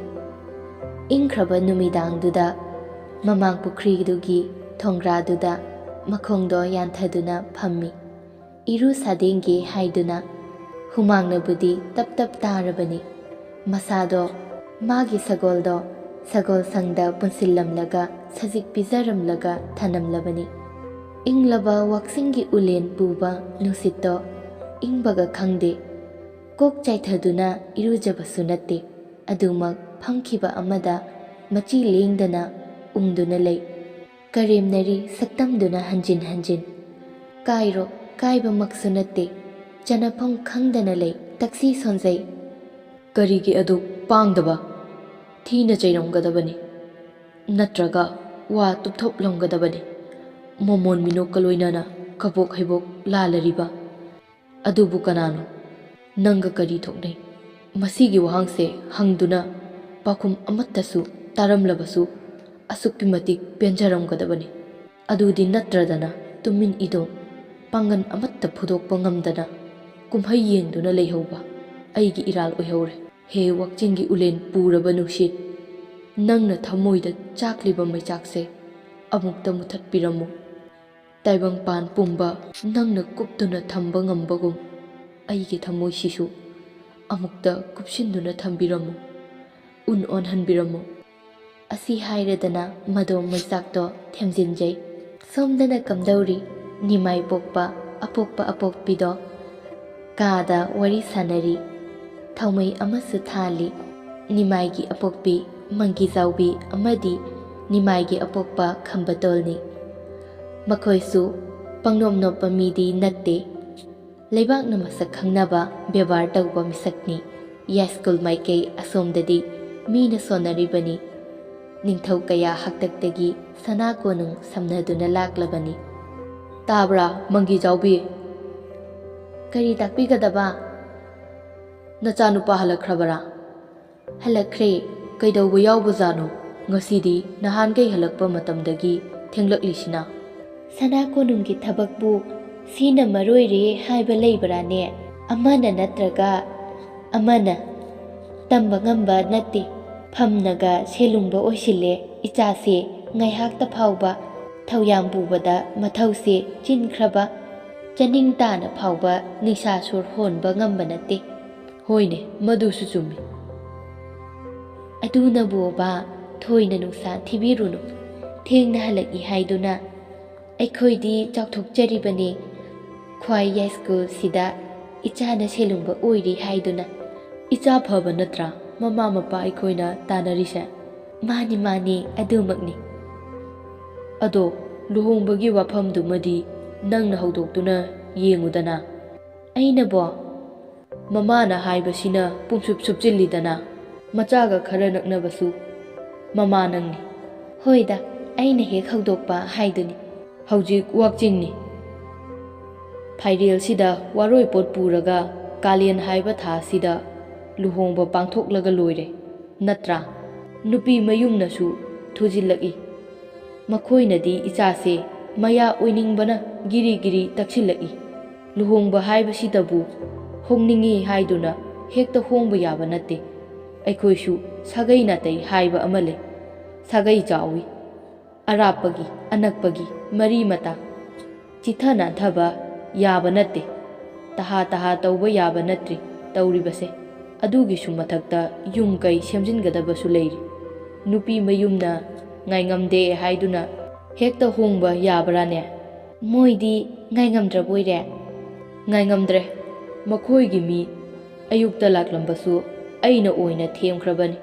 ꯏꯪꯈ꯭ꯔꯕ ꯅꯨꯃꯤꯗꯥꯡꯗꯨꯗ ꯃꯃꯥꯡ ꯄꯨꯈ꯭ꯔꯤꯗꯨꯒꯤ ꯊꯣꯡꯒ꯭ꯔꯥꯗꯨꯗ ꯃꯈꯣꯡꯗꯣ ꯌꯥꯟꯊꯗꯨꯅ ꯐꯝꯃꯤ꯫ ꯏꯔꯨ ꯁꯥꯗꯦꯡꯒꯦ ꯍꯥꯏꯗꯨꯅ ꯍꯨꯃꯥꯡꯅꯕꯨꯗꯤ ꯇꯞ ꯇꯞ ꯇꯥꯔꯕꯅꯤ꯫ ꯃꯁꯥꯗꯣ ꯃꯥꯒꯤ ꯁꯒꯣꯜꯗꯣ ꯁꯒꯣꯜ ꯁꯪꯗ ꯄꯨꯟꯁꯤꯜꯂꯝꯂꯒ ꯁꯖꯤꯛ ꯄꯤꯖꯔꯝꯂꯒ ꯊꯅꯝꯂꯕꯅꯤ꯫ ꯏꯪꯂꯕ ꯋꯥꯛꯆꯤꯡꯒꯤ ꯎꯂꯦꯟ ꯄꯨꯕ ꯅꯨꯡꯁꯤꯠꯇꯣ ꯏꯪꯕꯒ ꯈꯪꯗꯦ꯫ ꯀꯣꯛ ꯆꯥꯏꯊꯗꯨꯅ ꯏꯔꯨꯖꯕꯁꯨ ꯅꯠꯇꯦ꯫ ꯑꯗꯨꯃꯛ ꯐꯝꯈꯤꯕ ꯑꯃꯗ ꯃꯆꯤ ꯂꯦꯡꯗꯅ ꯎꯪꯗꯨꯅ ꯂꯩ꯫ ꯀꯔꯦꯝꯅꯔꯤ ꯁꯛꯇꯝꯗꯨꯅ ꯍꯟꯖꯤꯟ ꯍꯟꯖꯤꯟ꯫ ꯀꯥꯏꯔꯣ ꯀꯥꯏꯕꯃꯛꯁꯨ ꯅꯠꯇꯦ꯫ ꯆꯟꯅꯐꯝ ꯈꯪꯗꯅ ꯂꯩ꯫ ꯇꯛꯁꯤ ꯁꯣꯟꯖꯩ꯫ ꯀꯔꯤꯒꯤ ꯑꯗꯨꯛ ꯄꯥꯡꯗꯕ? ꯊꯤꯅ ꯆꯩꯔꯝꯒꯗꯕꯅꯤ꯫ ꯅꯠꯇ꯭ꯔꯒ ꯋꯥ ꯇꯨꯞꯊꯣꯛꯂꯝꯒꯗꯕꯅꯤ꯫ ꯃꯣꯃꯣꯟ ꯃꯤꯅꯣꯛꯀ ꯂꯣꯏꯅꯅ ꯀꯕꯣꯛ ꯍꯩꯕꯣꯛ ꯂꯥꯜꯂꯔꯤꯕ ꯑꯗꯨꯕꯨ ꯀꯅꯥꯅꯣ? ꯅꯪꯒ ꯀꯔꯤ ꯊꯣꯛꯅꯩ? ꯃꯁꯤꯒꯤ ꯋꯥꯍꯪꯁꯦ ꯍꯪꯗꯨꯅ ꯄꯥꯎꯈꯨꯝ ꯑꯃꯠꯇꯁꯨ ꯇꯥꯔꯝꯂꯕꯁꯨ ꯑꯁꯨꯛꯀꯤ ꯃꯇꯤꯛ ꯄꯦꯟꯖꯔꯝꯒꯗꯕꯅꯤ꯫ ꯑꯗꯨꯗꯤ ꯅꯠꯇ꯭ꯔꯗꯅ ꯇꯨꯃꯤꯟ ꯏꯗꯣꯝ ꯄꯥꯡꯒꯟ ꯑꯃꯠꯇ ꯐꯨꯗꯣꯛꯄ ꯉꯝꯗꯅ ꯀꯨꯝꯍꯩ ꯌꯦꯡꯗꯨꯅ ꯂꯩꯍꯧꯕ ꯑꯩꯒꯤ ꯏꯔꯥꯜ ꯑꯣꯏꯍꯧꯔꯦ꯫ ꯍꯦ ꯋꯥꯛꯆꯤꯡꯒꯤ ꯎꯂꯦꯟ ꯄꯨꯔꯕ ꯅꯨꯡꯁꯤꯠ! ꯅꯪꯅ ꯊꯃꯣꯏꯗ ꯆꯥꯛꯂꯤꯕ ꯃꯩꯆꯥꯛꯁꯦ ꯑꯃꯨꯛꯇ ꯃꯨꯊꯠꯄꯤꯔꯝꯃꯨ꯫ ꯇꯥꯏꯕꯪꯄꯥꯟ ꯄꯨꯝꯕ ꯅꯪꯅ ꯀꯨꯞꯇꯨꯅ ꯊꯝꯕ ꯉꯝꯕꯒꯨꯝ ꯑꯩꯒꯤ ꯊꯃꯣꯏꯁꯤꯁꯨ ꯑꯃꯨꯛꯇ ꯀꯨꯞꯁꯤꯟꯗꯨꯅ ꯊꯝꯕꯤꯔꯝꯃꯨ, ꯎꯟ ꯑꯣꯟꯍꯟꯕꯤꯔꯝꯃꯨ꯫ ꯑꯁꯤ ꯍꯥꯏꯔꯗꯅ ꯃꯗꯣ ꯃꯩꯆꯥꯛꯇꯣ ꯊꯦꯝꯖꯤꯟꯖꯩ꯫ ꯁꯣꯝꯗꯅ ꯀꯝꯗꯧꯔꯤ? ꯅꯤꯃꯥꯏ ꯄꯣꯛꯄ ꯑꯄꯣꯛꯄ ꯑꯄꯣꯛꯄꯤꯗꯣ ꯀꯥꯗ ꯋꯥꯔꯤ ꯁꯥꯟꯅꯔꯤ, ꯊꯥꯎꯃꯩ ꯑꯃꯁꯨ ꯊꯥꯜꯂꯤ꯫ ꯅꯤꯃꯥꯏꯒꯤ ꯑꯄꯣꯛꯄꯤ ꯃꯪꯒꯤꯖꯥꯎꯕꯤ ꯑꯃꯗꯤ ꯅꯤꯃꯥꯏꯒꯤ ꯑꯄꯣꯛꯄ ꯈꯝꯕꯇꯣꯜꯅꯤ꯫ ꯃꯈꯣꯏꯁꯨ ꯄꯪꯅꯣꯞ ꯅꯣꯞꯄ ꯃꯤꯗꯤ ꯅꯠꯇꯦ, ꯂꯩꯕꯥꯛꯅ ꯃꯁꯛ ꯈꯪꯅꯕ ꯕꯦꯕꯥꯔ ꯇꯧꯕ ꯃꯤꯁꯛꯅꯤ꯫ ꯌꯥꯏꯁ꯭ꯀꯨꯜ ꯃꯥꯏꯀꯩ ꯑꯁꯣꯝꯗꯗꯤ ꯃꯤꯅ ꯁꯣꯟꯅꯔꯤꯕꯅꯤ, ꯅꯤꯡꯊꯧ ꯀꯌꯥ ꯍꯥꯛꯇꯛꯇꯒꯤ ꯁꯅꯥ ꯀꯣꯅꯨꯡ ꯁꯝꯅꯗꯨꯅ ꯂꯥꯛꯂꯕꯅꯤ꯫ ꯇꯥꯕ꯭ꯔꯥ ꯃꯪꯒꯤꯖꯥꯎꯕꯤ? ꯀꯔꯤ ꯇꯥꯛꯄꯤꯒꯗꯕ? ꯅꯆꯥꯅꯨꯄꯥ ꯍꯜꯂꯛꯈ꯭ꯔꯕꯔꯥ? ꯍꯜꯂꯛꯈ꯭ꯔꯦ꯫ ꯀꯩꯗꯧꯕ ꯌꯥꯎꯕꯖꯥꯠꯅꯣ ꯉꯁꯤꯗꯤ ꯅꯍꯥꯟꯈꯩ ꯍꯜꯂꯛꯄ ꯃꯇꯝꯗꯒꯤ ꯊꯦꯡꯂꯛꯂꯤꯁꯤꯅ? ꯁꯅꯥ ꯀꯣꯅꯨꯡꯒꯤ ꯊꯕꯛꯄꯨ ꯁꯤꯅ ꯃꯔꯣꯏꯔꯦ ꯍꯥꯏꯕ ꯂꯩꯕ꯭ꯔꯥꯅꯦ? ꯑꯃꯅ ꯅꯠꯇ꯭ꯔꯒ ꯑꯃꯅ ꯇꯝꯕ ꯉꯝꯕ ꯅꯠꯇꯦ꯫ ꯐꯝꯅꯒ ꯁꯦꯂꯨꯡꯕ ꯑꯣꯏꯁꯤꯜꯂꯦ ꯏꯆꯥꯁꯦ ꯉꯥꯏꯍꯥꯛꯇ ꯐꯥꯎꯕ ꯊꯧꯌꯥꯝ ꯄꯨꯕꯗ ꯃꯊꯧꯁꯦ ꯆꯤꯟꯈ꯭ꯔꯕ, ꯆꯅꯤꯡ ꯇꯥꯅ ꯐꯥꯎꯕ ꯅꯤꯡꯁꯥ ꯁꯣꯔ ꯍꯣꯟꯕ ꯉꯝꯕ ꯅꯠꯇꯦ꯫ ꯍꯣꯏꯅꯦ, ꯃꯗꯨꯁꯨ ꯆꯨꯝꯃꯤ꯫ ꯑꯗꯨꯅꯕꯨꯕ ꯊꯣꯏꯅ ꯅꯨꯡꯁꯥ ꯊꯤꯕꯤꯔꯨꯅꯨ, ꯊꯦꯡꯅ ꯍꯜꯂꯛꯏ ꯍꯥꯏꯗꯨꯅ꯫ ꯑꯩꯈꯣꯏꯗꯤ ꯆꯥꯎꯊꯣꯛꯆꯔꯤꯕꯅꯤ ꯈ꯭ꯋꯥꯏ ꯌꯥꯏꯁ꯭ꯀꯨꯜꯁꯤꯗ ꯏꯆꯥꯅ ꯁꯦꯂꯨꯡꯕ ꯑꯣꯏꯔꯤ ꯍꯥꯏꯗꯨꯅ꯫ ꯏꯆꯥ ꯐꯕ ꯅꯠꯇ꯭ꯔꯥ ꯃꯃꯥ ꯃꯄꯥ ꯑꯩꯈꯣꯏꯅ ꯇꯥꯟꯅꯔꯤꯁꯦ? ꯃꯥꯅꯤ ꯃꯥꯅꯤ, ꯑꯗꯨꯃꯛꯅꯤ꯫ ꯑꯗꯣ ꯂꯨꯍꯣꯡꯕꯒꯤ ꯋꯥꯐꯝꯗꯨꯃꯗꯤ ꯅꯪꯅ ꯍꯧꯗꯣꯛꯇꯨꯅ ꯌꯦꯡꯉꯨꯗꯅ꯫ ꯑꯩꯅꯕꯣ? ꯃꯃꯥꯅ ꯍꯥꯏꯕꯁꯤꯅ ꯄꯨꯡꯁꯨꯞ ꯁꯨꯞꯆꯤꯜꯂꯤꯗꯅ꯫ ꯃꯆꯥꯒ ꯈꯔ ꯅꯛꯅꯕꯁꯨ ꯃꯃꯥ ꯅꯪꯅꯤ꯫ ꯍꯣꯏꯗ, ꯑꯩꯅ ꯍꯦꯛ ꯍꯧꯗꯣꯛꯄ ꯍꯥꯏꯗꯨꯅꯤ꯫ ꯍꯧꯖꯤꯛ ꯋꯥꯛꯆꯤꯡꯅꯤ, ꯐꯥꯏꯔꯦꯜꯁꯤꯗ ꯋꯥꯔꯣꯏꯄꯣꯠ ꯄꯨꯔꯒ ꯀꯥꯂꯦꯟ ꯍꯥꯏꯕ ꯊꯥꯁꯤꯗ ꯂꯨꯍꯣꯡꯕ ꯄꯥꯡꯊꯣꯛꯂꯒ ꯂꯣꯏꯔꯦ ꯅꯠꯇ꯭ꯔꯥ? ꯅꯨꯄꯤ ꯃꯌꯨꯝꯅꯁꯨ ꯊꯨꯖꯤꯜꯂꯛꯏ, ꯃꯈꯣꯏꯅꯗꯤ ꯏꯆꯥꯁꯦ ꯃꯌꯥ ꯑꯣꯏꯅꯤꯡꯕꯅ ꯒꯤꯔꯤ ꯒꯤꯔꯤ ꯇꯛꯁꯤꯜꯂꯛꯏ꯫ ꯂꯨꯍꯣꯡꯕ ꯍꯥꯏꯕꯁꯤꯗꯕꯨ ꯍꯣꯡꯅꯤꯡꯉꯤ ꯍꯥꯏꯗꯨꯅ ꯍꯦꯛꯇ ꯍꯣꯡꯕ ꯌꯥꯕ ꯅꯠꯇꯦ꯫ ꯑꯩꯈꯣꯏꯁꯨ ꯁꯥꯒꯩ ꯅꯥꯇꯩ ꯍꯥꯏꯕ ꯑꯃ ꯂꯩ, ꯁꯥꯒꯩ ꯆꯥꯎꯏ, ꯑꯔꯥꯞꯄꯒꯤ ꯑꯅꯛꯄꯒꯤ ꯃꯔꯤ ꯃꯇꯥ ꯆꯤꯊ ꯅꯥꯟꯊꯕ ꯌꯥꯕ ꯅꯠꯇꯦ, ꯇꯍꯥ ꯇꯍꯥ ꯇꯧꯕ ꯌꯥꯕ ꯅꯠꯇ꯭ꯔꯤ ꯇꯧꯔꯤꯕꯁꯦ꯫ ꯑꯗꯨꯒꯤꯁꯨ ꯃꯊꯛꯇ ꯌꯨꯝ ꯀꯩ ꯁꯦꯝꯖꯤꯟꯒꯗꯕꯁꯨ ꯂꯩꯔꯤ꯫ ꯅꯨꯄꯤ ꯃꯌꯨꯝꯅ ꯉꯥꯏꯉꯝꯗꯦ ꯍꯥꯏꯗꯨꯅ ꯍꯦꯛꯇ ꯍꯣꯡꯕ ꯌꯥꯕ꯭ꯔꯥꯅꯦ? ꯃꯣꯏꯗꯤ ꯉꯥꯏꯉꯝꯗ꯭ꯔꯕꯣꯏꯔꯦ? ꯉꯥꯏꯉꯝꯗ꯭ꯔꯦ꯫ ꯃꯈꯣꯏꯒꯤ ꯃꯤ ꯑꯌꯨꯛꯇ ꯂꯥꯛꯂꯝꯕꯁꯨ ꯑꯩꯅ ꯑꯣꯏꯅ ꯊꯦꯝꯈ꯭ꯔꯕꯅꯤ꯫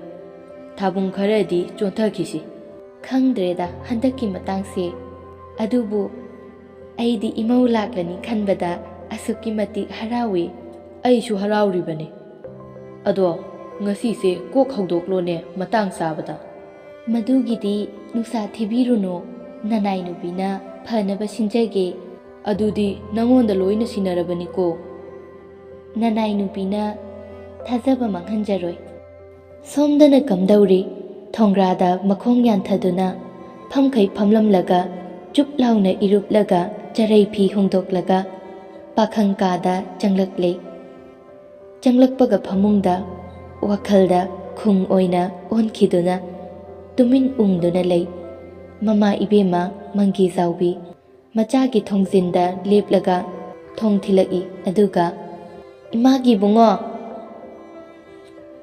ꯊꯥꯕꯨꯡ ꯈꯔꯗꯤ ꯆꯣꯟꯊꯈꯤꯁꯤ꯫ ꯈꯪꯗ꯭ꯔꯦꯗ ꯍꯟꯗꯛꯀꯤ ꯃꯇꯥꯡꯁꯦ, ꯑꯗꯨꯕꯨ ꯑꯩꯗꯤ ꯏꯃꯧ ꯂꯥꯛꯂꯅꯤ ꯈꯟꯕꯗ ꯑꯁꯨꯛꯀꯤ ꯃꯇꯤꯛ ꯍꯔꯥꯎꯏ꯫ ꯑꯩꯁꯨ ꯍꯔꯥꯎꯔꯤꯕꯅꯤ꯫ ꯑꯗꯣ ꯉꯁꯤꯁꯦ ꯀꯣꯛ ꯍꯧꯗꯣꯛꯂꯣꯅꯦ ꯃꯇꯥꯡ ꯆꯥꯕꯗ꯫ ꯃꯗꯨꯒꯤꯗꯤ ꯅꯨꯡꯁꯥ ꯊꯤꯕꯤꯔꯨꯅꯨ, ꯅꯅꯥꯏ ꯅꯨꯄꯤꯅ ꯐꯅꯕ ꯁꯤꯟꯖꯒꯦ꯫ ꯑꯗꯨꯗꯤ ꯅꯪꯉꯣꯟꯗ ꯂꯣꯏꯅ ꯁꯤꯟꯅꯔꯕꯅꯤꯀꯣ꯫ ꯅꯅꯥꯏ ꯅꯨꯄꯤꯅ ꯊꯥꯖꯕ ꯃꯥꯡꯍꯟꯖꯔꯣꯏ꯫ ꯁꯣꯝꯗꯅ ꯀꯝꯗꯧꯔꯤ? ꯊꯣꯡꯒ꯭ꯔꯥꯗ ꯃꯈꯣꯡ ꯌꯥꯟꯊꯗꯨꯅ ꯐꯝꯈꯩ ꯐꯝꯂꯝꯂꯒ ꯆꯨꯞ ꯂꯥꯎꯅ ꯏꯔꯨꯞꯂꯒ ꯆꯔꯩ ꯐꯤ ꯍꯣꯡꯗꯣꯛꯂꯒ ꯄꯥꯈꯪ ꯀꯥꯗ ꯆꯪꯂꯛꯂꯦ꯫ ꯆꯪꯂꯛꯄꯒ ꯐꯃꯨꯡꯗ ꯋꯥꯈꯜꯗ ꯈꯨꯡ ꯑꯣꯏꯅ ꯑꯣꯟꯈꯤꯗꯨꯅ ꯇꯨꯃꯤꯟ ꯎꯪꯗꯨꯅ ꯂꯩ꯫ ꯃꯃꯥ ꯏꯕꯦꯝꯃ ꯃꯪꯒꯤꯖꯥꯎꯕꯤ ꯃꯆꯥꯒꯤ ꯊꯣꯡꯖꯤꯟꯗ ꯂꯦꯞꯂꯒ ꯊꯣꯡ ꯊꯤꯜꯂꯛꯏ, ꯑꯗꯨꯒ "ꯏꯃꯥꯒꯤ ꯏꯕꯨꯡꯉꯣ!"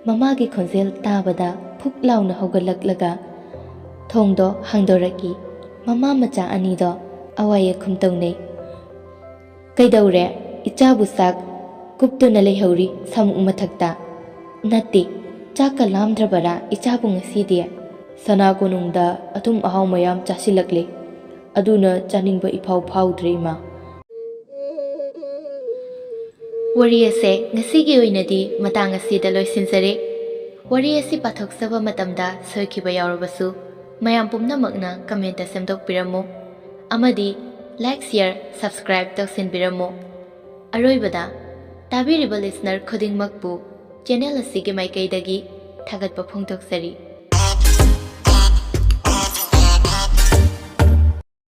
ꯃꯃꯥꯒꯤ ꯈꯣꯟꯖꯦꯜ ꯇꯥꯕꯗ ꯐꯨꯛ ꯂꯥꯎꯅ ꯍꯧꯒꯠꯂꯛꯂꯒ ꯊꯣꯡꯗꯣ ꯍꯥꯡꯗꯣꯔꯛꯏ꯫ ꯃꯃꯥ ꯃꯆꯥ ꯑꯅꯤꯗꯣ ꯑꯋꯥ ꯌꯦꯈꯨꯝ ꯇꯧꯅꯩ꯫ "ꯀꯩꯗꯧꯔꯦ? ꯏꯆꯥꯕꯨ ꯆꯥꯛ ꯀꯨꯞꯇꯨꯅ ꯂꯩꯍꯧꯔꯤ ꯁꯥꯃꯨꯛ ꯃꯊꯛꯇ? ꯅꯠꯇꯦ, ꯆꯥꯛꯀ ꯂꯥꯝꯗ꯭ꯔꯕꯔꯥ ꯏꯆꯥꯕꯨ ꯉꯁꯤꯗꯤ?" ꯁꯅꯥ ꯀꯣꯅꯨꯡꯗ ꯑꯊꯨꯝ ꯑꯍꯥꯎ ꯃꯌꯥꯝ ꯆꯥꯁꯤꯜꯂꯛꯂꯦ, ꯑꯗꯨꯅ ꯆꯥꯅꯤꯡꯕ ꯏꯐꯥꯎ ꯐꯥꯎꯗ꯭ꯔꯦ ꯏꯃꯥ꯫ ꯋꯥꯔꯤ ꯑꯁꯦ ꯉꯁꯤꯒꯤ ꯑꯣꯏꯅꯗꯤ ꯃꯇꯥꯡ ꯑꯁꯤꯗ ꯂꯣꯏꯁꯤꯟꯖꯔꯦ꯫ ꯋꯥꯔꯤ ꯑꯁꯤ ꯄꯥꯊꯣꯛꯆꯕ ꯃꯇꯝꯗ ꯁꯣꯏꯈꯤꯕ ꯌꯥꯎꯔꯕꯁꯨ ꯃꯌꯥꯝ ꯄꯨꯝꯅꯃꯛꯅ ꯀꯃꯦꯟꯇ ꯁꯦꯝꯗꯣꯛꯄꯤꯔꯝꯃꯨ, ꯑꯃꯗꯤ ꯂꯥꯏꯛ, ꯁꯤꯌꯔ, ꯁꯕꯁꯀ꯭ꯔꯥꯏꯕ ꯇꯧꯁꯤꯟꯕꯤꯔꯝꯃꯨ꯫ ꯑꯔꯣꯏꯕꯗ ꯇꯥꯕꯤꯔꯤꯕ ꯂꯤꯁꯅꯔ ꯈꯨꯗꯤꯡꯃꯛꯄꯨ ꯆꯦꯅꯦꯜ ꯑꯁꯤꯒꯤ ꯃꯥꯏꯀꯩꯗꯒꯤ ꯊꯥꯒꯠꯄ ꯐꯣꯡꯗꯣꯛꯆꯔꯤ꯫